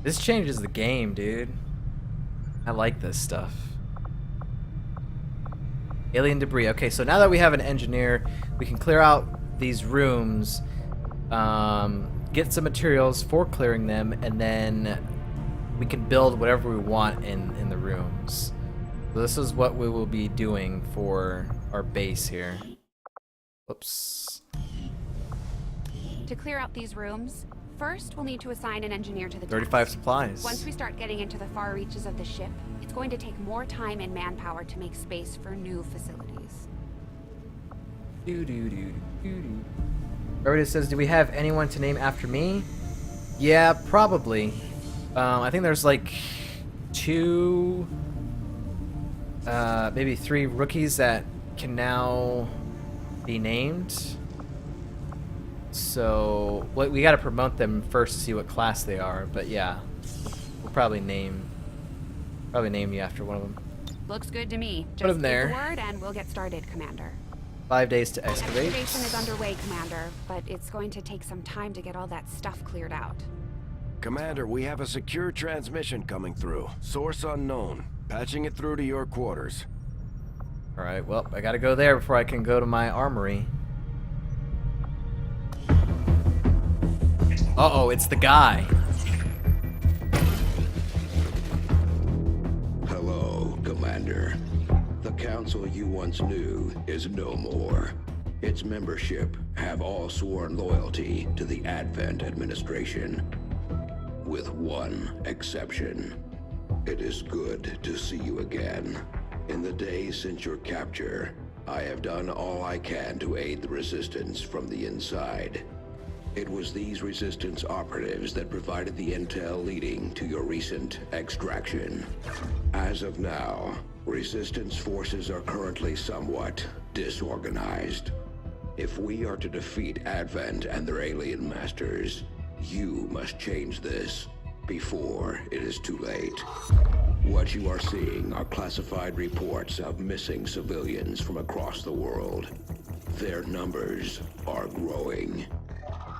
This changes the game, dude. I like this stuff. Alien debris. Okay, so now that we have an engineer, we can clear out these rooms, get some materials for clearing them, and then we can build whatever we want in the rooms. So this is what we will be doing for our base here. Whoops. To clear out these rooms, first we'll need to assign an engineer to the 35 task. supplies. Once we start getting into the far reaches of the ship, it's going to take more time and manpower to make space for new facilities. Everybody says, do we have anyone to name after me? Yeah, probably. I think there's like 2, maybe 3 rookies that can now be named. So we got to promote them first to see what class they are. But yeah, we'll probably name you after one of them. Looks good to me. Put 'em Just there. give the word and we'll get started, Commander. 5 days to excavate. Excavation is underway, Commander, but it's going to take some time to get all that stuff cleared out. Commander, we have a secure transmission coming through. Source unknown. Patching it through to your quarters. Alright, well, I gotta go there before I can go to my armory. Uh-oh, it's the guy. Hello, Commander. The council you once knew is no more. Its membership have all sworn loyalty to the Advent administration. With one exception. It is good to see you again. In the days since your capture, I have done all I can to aid the resistance from the inside. It was these resistance operatives that provided the intel leading to your recent extraction. As of now, resistance forces are currently somewhat disorganized. If we are to defeat Advent and their alien masters, you must change this before it is too late. What you are seeing are classified reports of missing civilians from across the world. Their numbers are growing.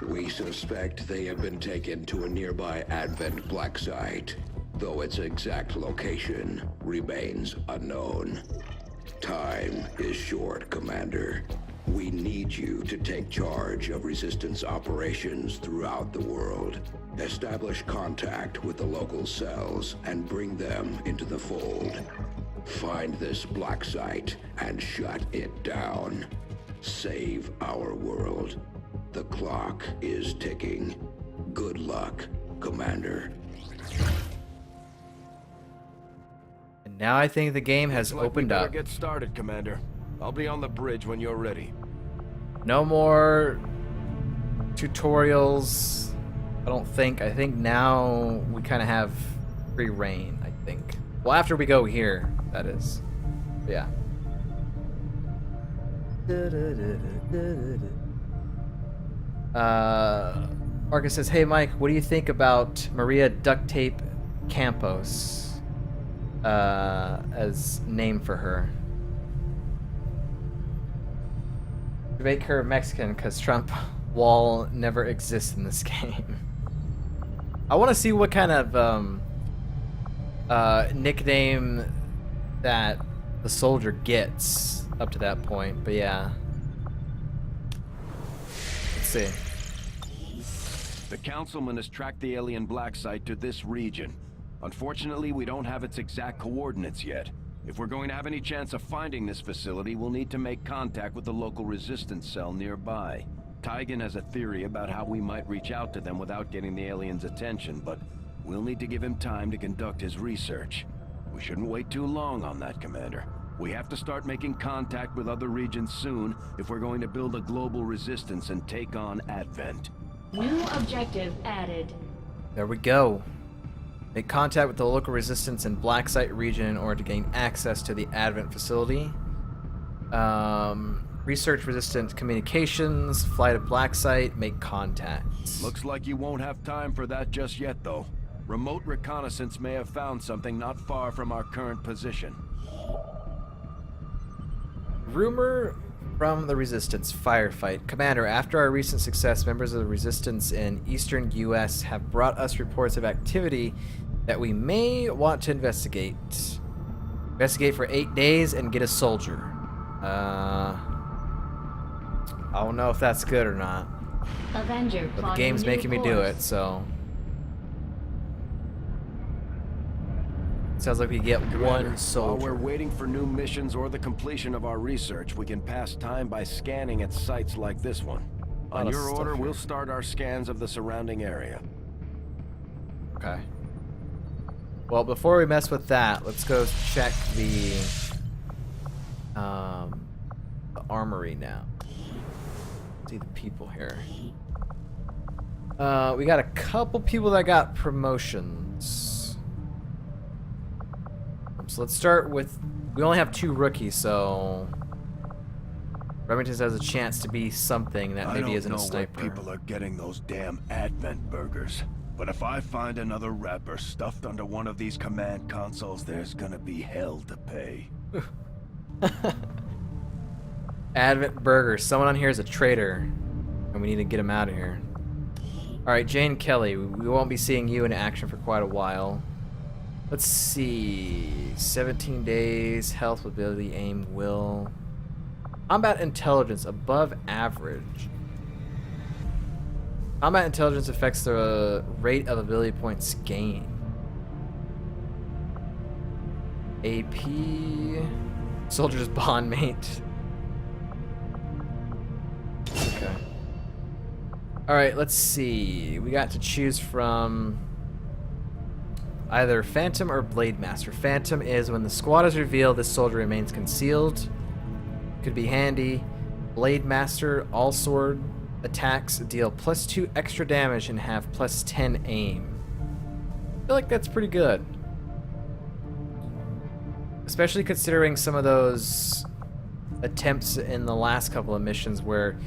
We suspect they have been taken to a nearby Advent black site, though its exact location remains unknown. Time is short, Commander. We need you to take charge of resistance operations throughout the world. Establish contact with the local cells and bring them into the fold. Find this black site and shut it down. Save our world. The clock is ticking. Good luck, Commander. And now I think the game has opened up. Get started, Commander. I'll be on the bridge when you're ready. No more tutorials, I don't think. I think now we kind of have free reign, I think. Well, after we go here, that is. But yeah. Marcus says, hey Mike, what do you think about Maria Duct Tape Campos as name for her? Make her Mexican because Trump wall never exists in this game. I want to see what kind of nickname that the soldier gets up to that point, but yeah. Let's see. The councilman has tracked the alien black site to this region. Unfortunately, we don't have its exact coordinates yet. If we're going to have any chance of finding this facility, we'll need to make contact with the local resistance cell nearby. Tygan has a theory about how we might reach out to them without getting the aliens' attention, but we'll need to give him time to conduct his research. We shouldn't wait too long on that, Commander. We have to start making contact with other regions soon if we're going to build a global resistance and take on Advent. New objective added. There we go. Make contact with the local resistance in Black Site region in order to gain access to the Advent facility. Research resistant communications, fly to Black Site, make contacts. Looks like you won't have time for that just yet, though. Remote reconnaissance may have found something not far from our current position. Rumor From the Resistance firefight. Commander, after our recent success, members of the Resistance in eastern U.S. have brought us reports of activity that we may want to investigate. Investigate for 8 days and get a soldier. I don't know if that's good or not. Avenger But the plotting game's new making me do course. it, so... Sounds like we get Commander, one while soldier. we're waiting for new missions or the completion of our research, we can pass time by scanning at sites like this one. Lot On of your stuff order, here. we'll start our scans of the surrounding area. Okay. Well, before we mess with that, let's go check the armory now. See the people here. We got a couple people that got promotions. So let's start with... We only have 2 rookies, so... Remington has a chance to be something that maybe isn't a sniper. people are getting those damn Advent burgers. But if I find another wrapper stuffed under one of these command consoles, there's gonna be hell to pay. Advent Burger. Someone on here is a traitor, and we need to get him out of here. Alright, Jane Kelly. We won't be seeing you in action for quite a while. Let's see. 17 days. Health, ability, aim, will. Combat intelligence above average. Combat intelligence affects the rate of ability points gained. AP. Soldier's bond mate. Okay. Alright, let's see. We got to choose from either Phantom or Blade Master. Phantom is when the squad is revealed, this soldier remains concealed. Could be handy. Blade Master, all sword attacks deal +2 extra damage and have +10 aim. I feel like that's pretty good. Especially considering some of those attempts in the last couple of missions where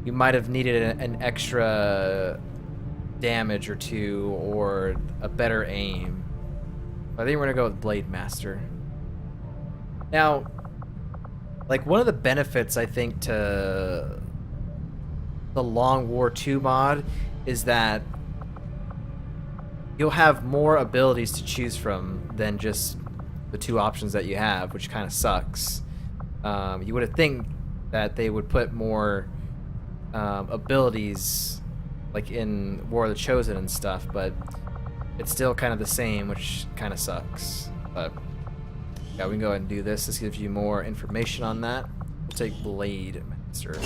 you might have needed an extra damage or 2 or a better aim. I think we're gonna go with Blade Master. Now, like, one of the benefits I think to the Long War 2 mod is that you'll have more abilities to choose from than just the 2 options that you have, which kind of sucks. You would have think that they would put more abilities like in War of the Chosen and stuff, but it's still kind of the same, which kind of sucks. But yeah, we can go ahead and do this. This gives you more information on that. We'll take Blade Master.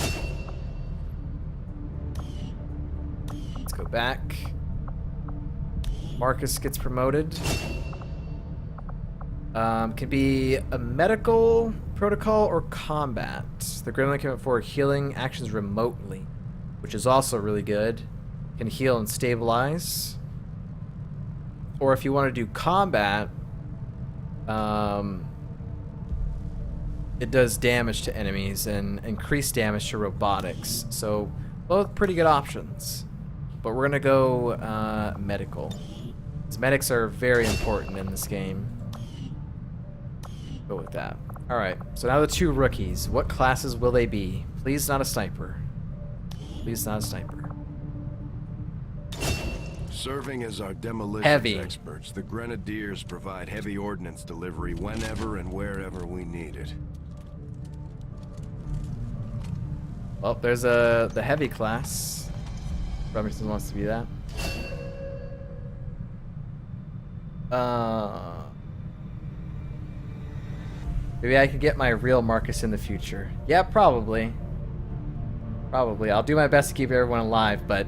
Let's go back. Marcus gets promoted. Can be a medical protocol or combat. The Gremlin can for healing actions remotely, which is also really good. Can heal and stabilize. Or if you want to do combat, it does damage to enemies and increased damage to robotics. So both pretty good options. But we're gonna go medical. 'Cause medics are very important in this game. Go with that. Alright, so now the 2 rookies. What classes will they be? Please not a sniper. Please not a sniper. Serving as our demolitions Heavy. experts, the Grenadiers provide heavy ordnance delivery whenever and wherever we need it. Well, there's the heavy class. Remington wants to be that. Maybe I could get my real Marcus in the future. Yeah, probably. Probably. I'll do my best to keep everyone alive, but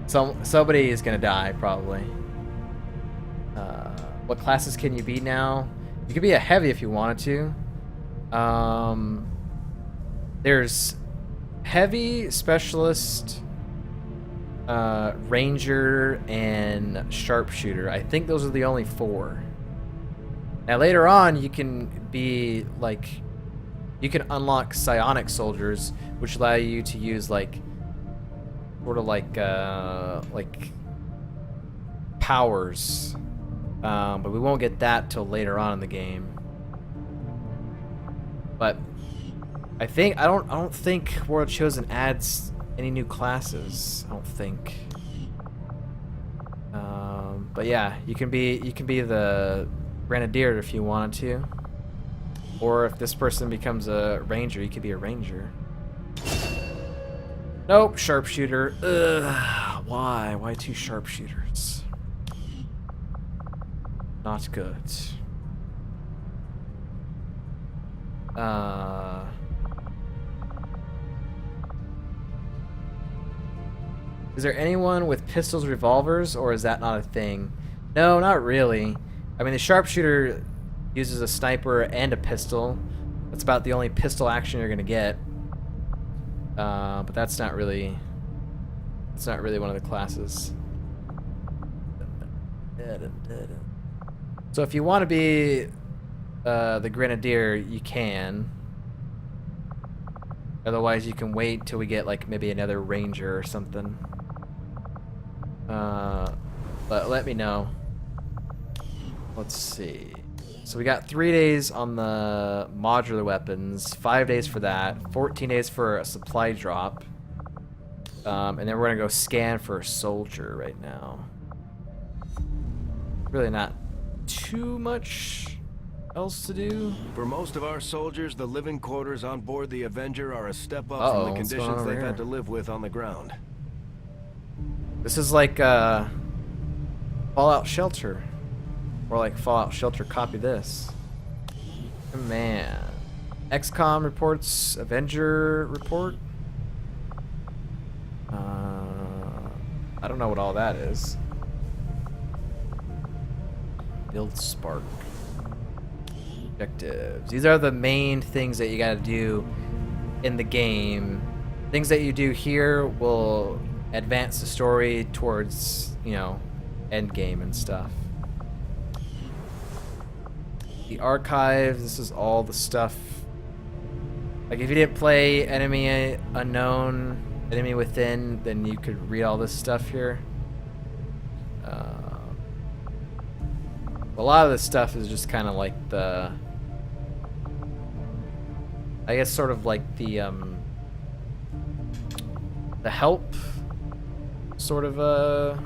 somebody is gonna die, probably. What classes can you be now? You could be a heavy if you wanted to. There's heavy, specialist, ranger, and sharpshooter. I think those are the only 4. Now later on, you can be like, you can unlock psionic soldiers, which allow you to use like, sort of like powers. But we won't get that till later on in the game. But I don't think World Chosen adds any new classes. I don't think. But yeah, you can be the Grenadier if you wanted to, or if this person becomes a Ranger, you could be a Ranger. Nope, Sharpshooter. Ugh, why? Why 2 Sharpshooters? Not good. Is there anyone with pistols, revolvers, or is that not a thing? No, not really. I mean, the Sharpshooter uses a sniper and a pistol. That's about the only pistol action you're gonna get. But that's not really one of the classes. So if you want to be the Grenadier, you can. Otherwise, you can wait till we get like maybe another Ranger or something. But let me know. Let's see. So we got 3 days on the modular weapons, 5 days for that, 14 days for a supply drop, and then we're gonna go scan for a soldier right now. Really not too much else to do. For most of our soldiers, the living quarters on board the Avenger are a step up from the What's going on conditions over they've here? had to live with on the ground. This is like Fallout Shelter. Or like Fallout Shelter, copy this. Man. XCOM reports, Avenger report. I don't know what all that is. Build Spark. Objectives. These are the main things that you gotta do in the game. Things that you do here will advance the story towards, you know, end game and stuff. The archive, this is all the stuff. Like if you didn't play Enemy Unknown, Enemy Within, then you could read all this stuff here. A lot of this stuff is just kind of like the, I guess sort of like the help sort of a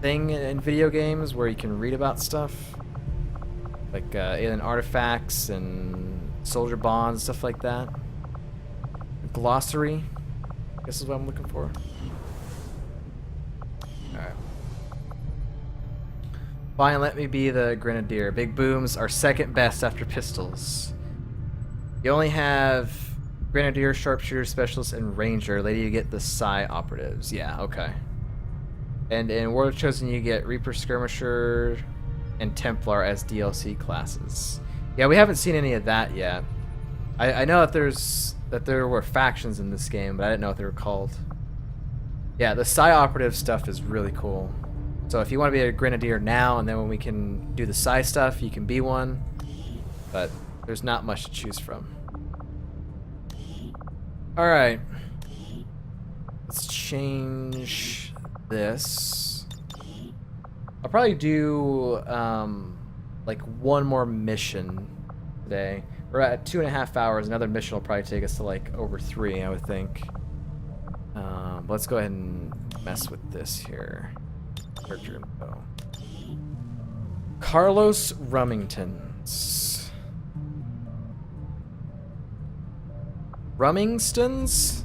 thing in video games where you can read about stuff. Like alien artifacts and soldier bonds, stuff like that. Glossary, I guess is what I'm looking for. Alright. Fine, let me be the Grenadier. Big booms are second best after pistols. You only have Grenadier, Sharpshooter, Specialist, and Ranger. Later you get the Psi Operatives. Yeah, okay. And in World of Chosen you get Reaper, Skirmisher, and Templar as DLC classes. Yeah, we haven't seen any of that yet. I know that there were factions in this game, but I didn't know what they were called. Yeah, the Psi Operative stuff is really cool. So if you want to be a Grenadier now, and then when we can do the Psi stuff, you can be one. But there's not much to choose from. Alright. Let's change this. I'll probably do like one more mission today. We're at 2.5 hours. Another mission will probably take us to like over 3, I would think. Let's go ahead and mess with this here. Character info. Carlos Rummingtons. Rummingtons?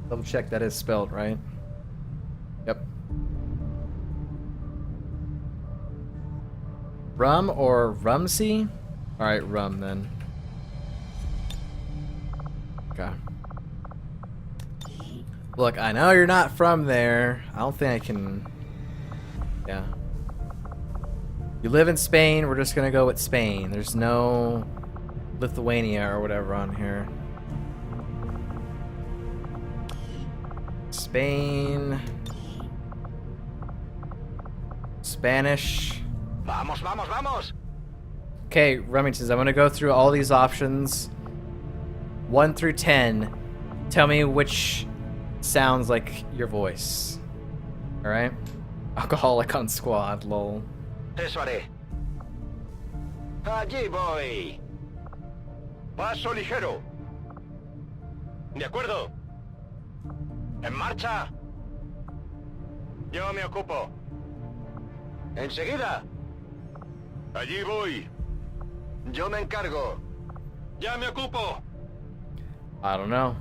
Double check that is spelled right. Yep. Rum or Rumsey? Alright, rum then. Okay. Look, I know you're not from there. I don't think I can... Yeah. You live in Spain, we're just gonna go with Spain. There's no Lithuania or whatever on here. Spain. Spanish. Vamos, vamos, vamos! Okay, Remingtons, I'm gonna go through all these options 1 through 10. Tell me which sounds like your voice. Alright? Alcoholic on squad, lol. Eso haré. Allí voy. Paso ligero. De acuerdo. En marcha. Yo me ocupo. Enseguida. Allí voy. Yo me encargo. Ya me ocupo. I don't know.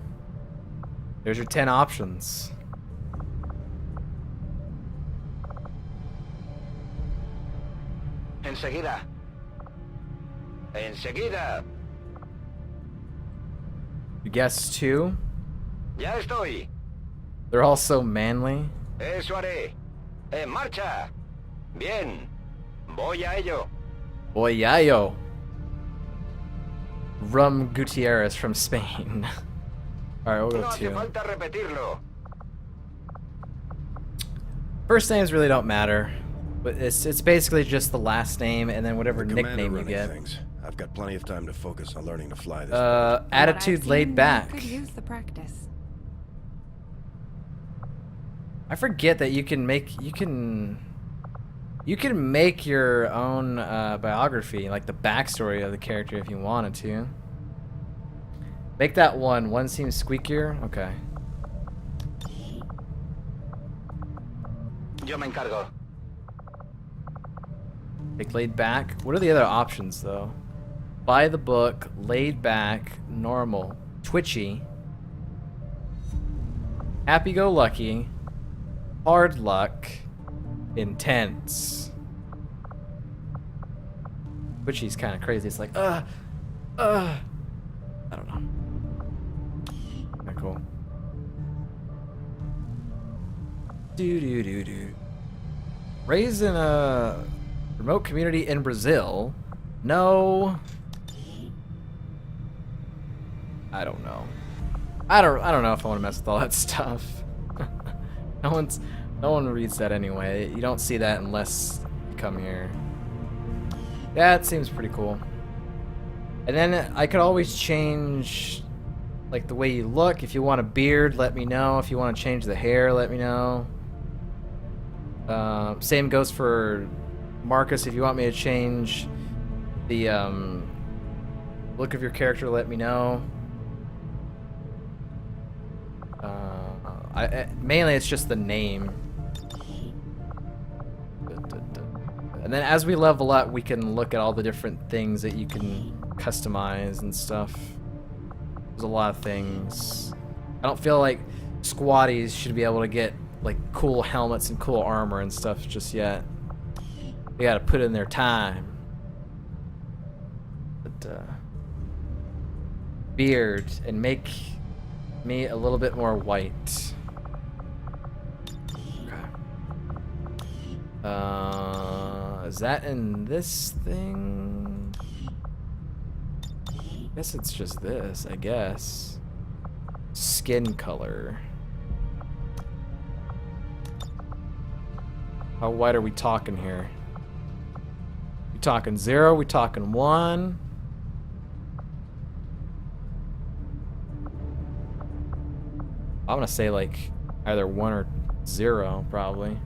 There's your 10 options. Enseguida. Enseguida. You guessed 2? Ya estoy. They're all so manly. Eso haré. En marcha. Bien. Voy a ello. Boy, yayo. Rum Gutierrez from Spain. Alright, we'll No go hace 2. falta repetirlo. First names really don't matter. But it's basically just the last name and then whatever Commander nickname you running get. things. I've got plenty of time to focus on learning to fly this. From what Attitude I've laid seen, back. you could use the practice. I forget that you can make your own biography, like the backstory of the character if you wanted to. Make that one. One seems squeakier. Okay. Yo me encargo. Make laid back. What are the other options though? By the book, laid back, normal, twitchy, happy-go-lucky, hard luck, intense. Twitchy's kind of crazy. It's like, I don't know. Kinda cool. Do. Raised in a remote community in Brazil. No. I don't know. I don't know if I want to mess with all that stuff. No one reads that anyway. You don't see that unless you come here. That seems pretty cool. And then I could always change like the way you look. If you want a beard, let me know. If you want to change the hair, let me know. Same goes for Marcus. If you want me to change the look of your character, let me know. Mainly it's just the name. And then as we level up, we can look at all the different things that you can customize and stuff. There's a lot of things. I don't feel like squatties should be able to get like cool helmets and cool armor and stuff just yet. They gotta put in their time. But beard and make me a little bit more white. Okay. Is that in this thing? I guess it's just this, I guess. Skin color. How white are we talking here? We talking 0? We talking 1? I'm gonna say like either 1 or 0, probably.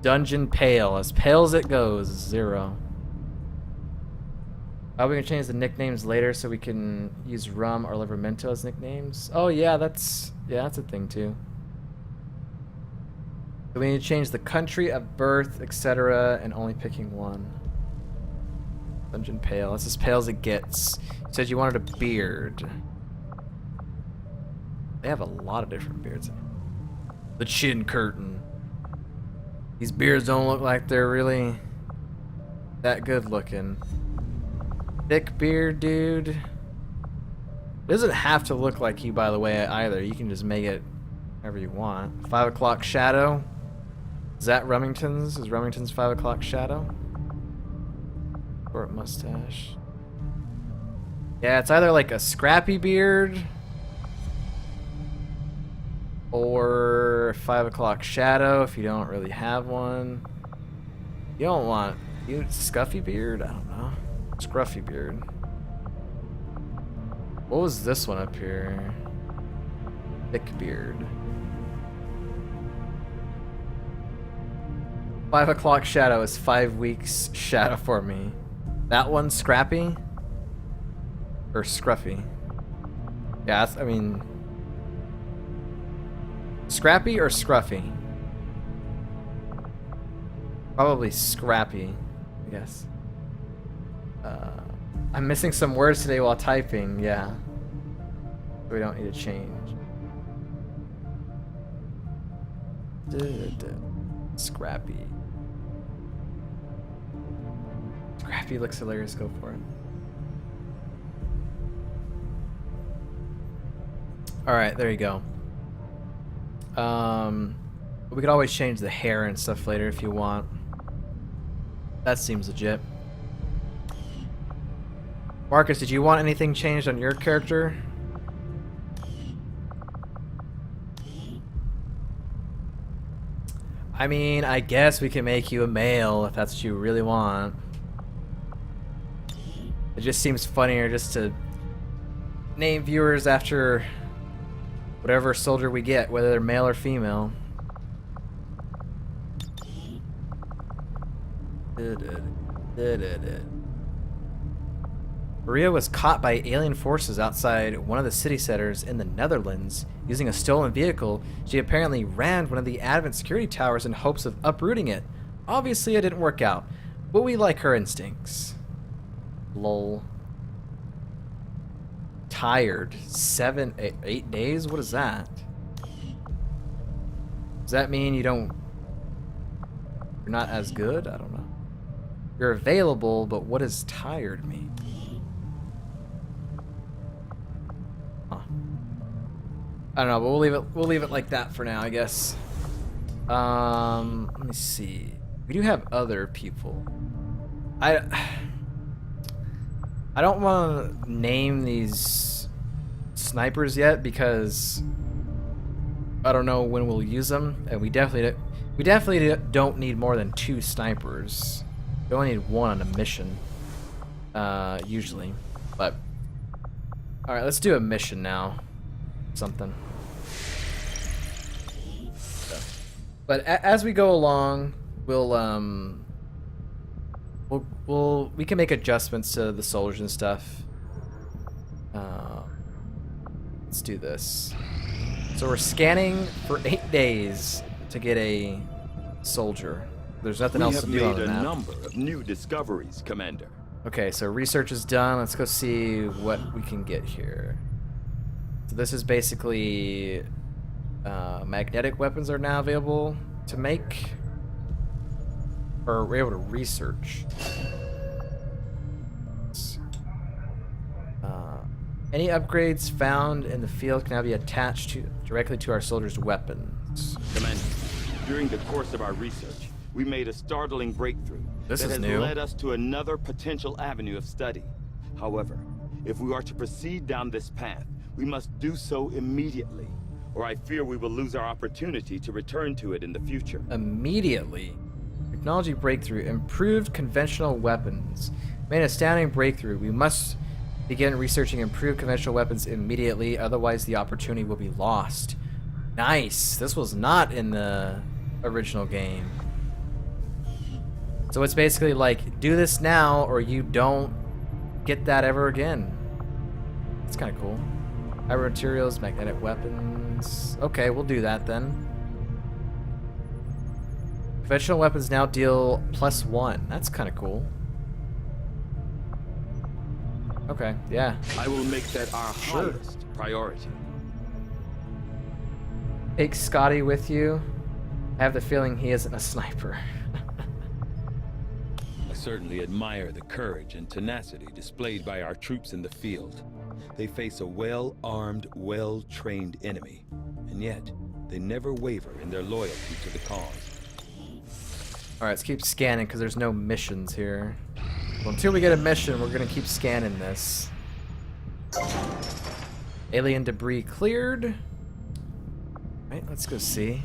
Dungeon pale, as as it goes, 0. Are we gonna change the nicknames later so we can use Rum or Livermento as nicknames? Oh yeah, that's a thing too. So we need to change the country of birth, etc., and only picking one. Dungeon pale. That's as pale as it gets. You said you wanted a beard. They have a lot of different beards. The chin curtain. These beards don't look like they're really that good looking. Thick beard, dude. It doesn't have to look like you, by the way, either. You can just make it however you want. 5 o'clock shadow. Is that Remington's? Is Remington's 5 o'clock shadow? Short mustache. Yeah, it's either like a scrappy beard or 5 o'clock shadow if you don't really have one. You don't want scuffy beard? I don't know. Scruffy beard. What was this one up here? Thick beard. 5 o'clock shadow is 5 weeks shadow for me. That one's Scrappy? Or Scruffy? Yeah, I mean... Scrappy or Scruffy? Probably Scrappy, I guess. I'm missing some words today while typing, yeah. We don't need to change. Scrappy. Scrappy looks hilarious, go for it. Alright, there you go. We could always change the hair and stuff later if you want. That seems legit. Marcus, did you want anything changed on your character? I mean, I guess we can make you a male if that's what you really want. It just seems funnier just to name viewers after whatever soldier we get, whether they're male or female. Maria was caught by alien forces outside one of the city centers in the Netherlands. Using a stolen vehicle, she apparently rammed one of the Advent security towers in hopes of uprooting it. Obviously, it didn't work out, but we like her instincts. Lol. Tired. 8 days? What is that? Does that mean you're not as good? I don't know. You're available, but what does tired mean? Huh. I don't know, but we'll leave it like that for now, I guess. Let me see. We do have other people. I don't want to name these snipers yet because I don't know when we'll use them, and we definitely don't need more than 2 snipers. We only need 1 on a mission, usually. But all right, let's do a mission now. Something. But as we go along, we can make adjustments to the soldiers and stuff. Let's do this. So we're scanning for 8 days to get a soldier. There's nothing else to do on the map. We have made a number of new discoveries, Commander. Okay, so research is done. Let's go see what we can get here. So this is basically magnetic weapons are now available to make, or we're able to research. Any upgrades found in the field can now be attached directly to our soldiers' weapons. Commander, during the course of our research, we made a startling breakthrough This that is has new. led us to another potential avenue of study. However, if we are to proceed down this path, we must do so immediately, or I fear we will lose our opportunity to return to it in the future. Immediately. Technology breakthrough. Improved conventional weapons. Made an astounding breakthrough. We must begin researching improved conventional weapons immediately, otherwise the opportunity will be lost. Nice. This was not in the original game. So it's basically like, do this now or you don't get that ever again. It's kind of cool. Hybrid materials, magnetic weapons. Okay, we'll do that then. Conventional weapons now deal +1. That's kind of cool. Okay, yeah. I will make that our highest priority. Take Scotty with you. I have the feeling he isn't a sniper. I certainly admire the courage and tenacity displayed by our troops in the field. They face a well-armed, well-trained enemy, and yet they never waver in their loyalty to the cause. Alright, let's keep scanning because there's no missions here. Well, until we get a mission, we're going to keep scanning this. Alien debris cleared. Right, let's go see.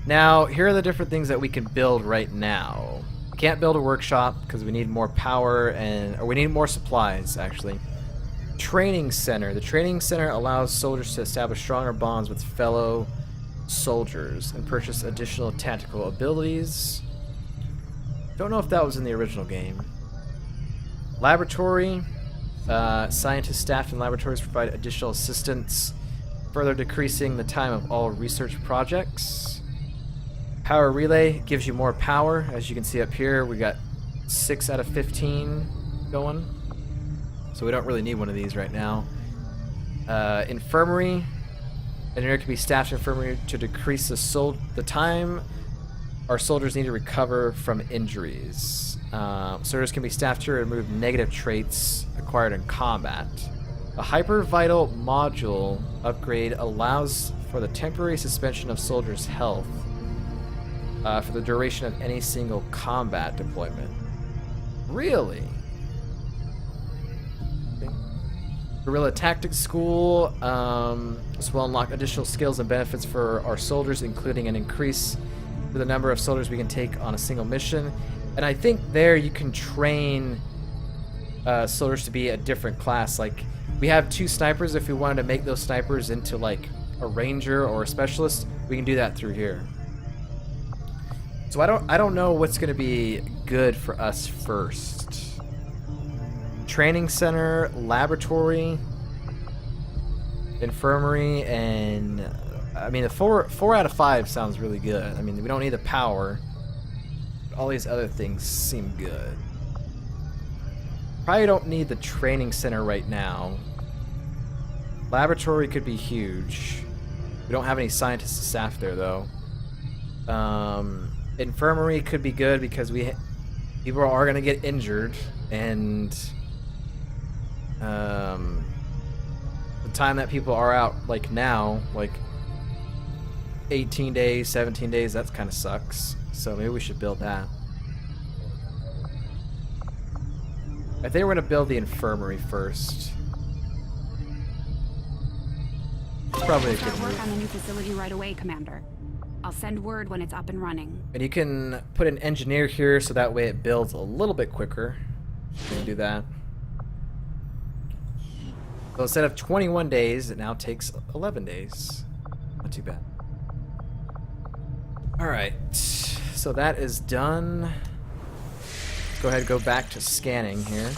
Now, here are the different things that we can build right now. We can't build a workshop because we need more power or we need more supplies, actually. Training center. The training center allows soldiers to establish stronger bonds with fellow soldiers and purchase additional tactical abilities. Don't know if that was in the original game. Laboratory. Scientists staffed in laboratories provide additional assistance, further decreasing the time of all research projects. Power relay gives you more power. As you can see up here, we got 6 out of 15 going. So we don't really need one of these right now. Infirmary. Engineer can be staffed in infirmary to decrease the time our soldiers need to recover from injuries. Soldiers can be staffed to remove negative traits acquired in combat. A hyper vital module upgrade allows for the temporary suspension of soldiers' health for the duration of any single combat deployment. Really? Guerrilla Tactics School. This will unlock additional skills and benefits for our soldiers, including an increase to the number of soldiers we can take on a single mission. And I think there you can train soldiers to be a different class. Like, we have 2 snipers. If we wanted to make those snipers into like a ranger or a specialist, we can do that through here. So I don't know what's going to be good for us first. Training center, laboratory, infirmary, and I mean the 4 out of 5 sounds really good. I mean, we don't need the power. All these other things seem good. Probably don't need the training center right now. Laboratory could be huge. We don't have any scientists to staff there though. Infirmary could be good because people are going to get injured, and the time that people are out, like now, like 18 days, 17 days, that kind of sucks. So maybe we should build that. I think we're going to build the infirmary first. It's probably a good Start work move. on the new facility right away, Commander. I'll send word when it's up and running. And you can put an engineer here so that way it builds a little bit quicker. You can do that. So instead of 21 days, it now takes 11 days. Not too bad. Alright, so that is done. Go ahead and go back to scanning here.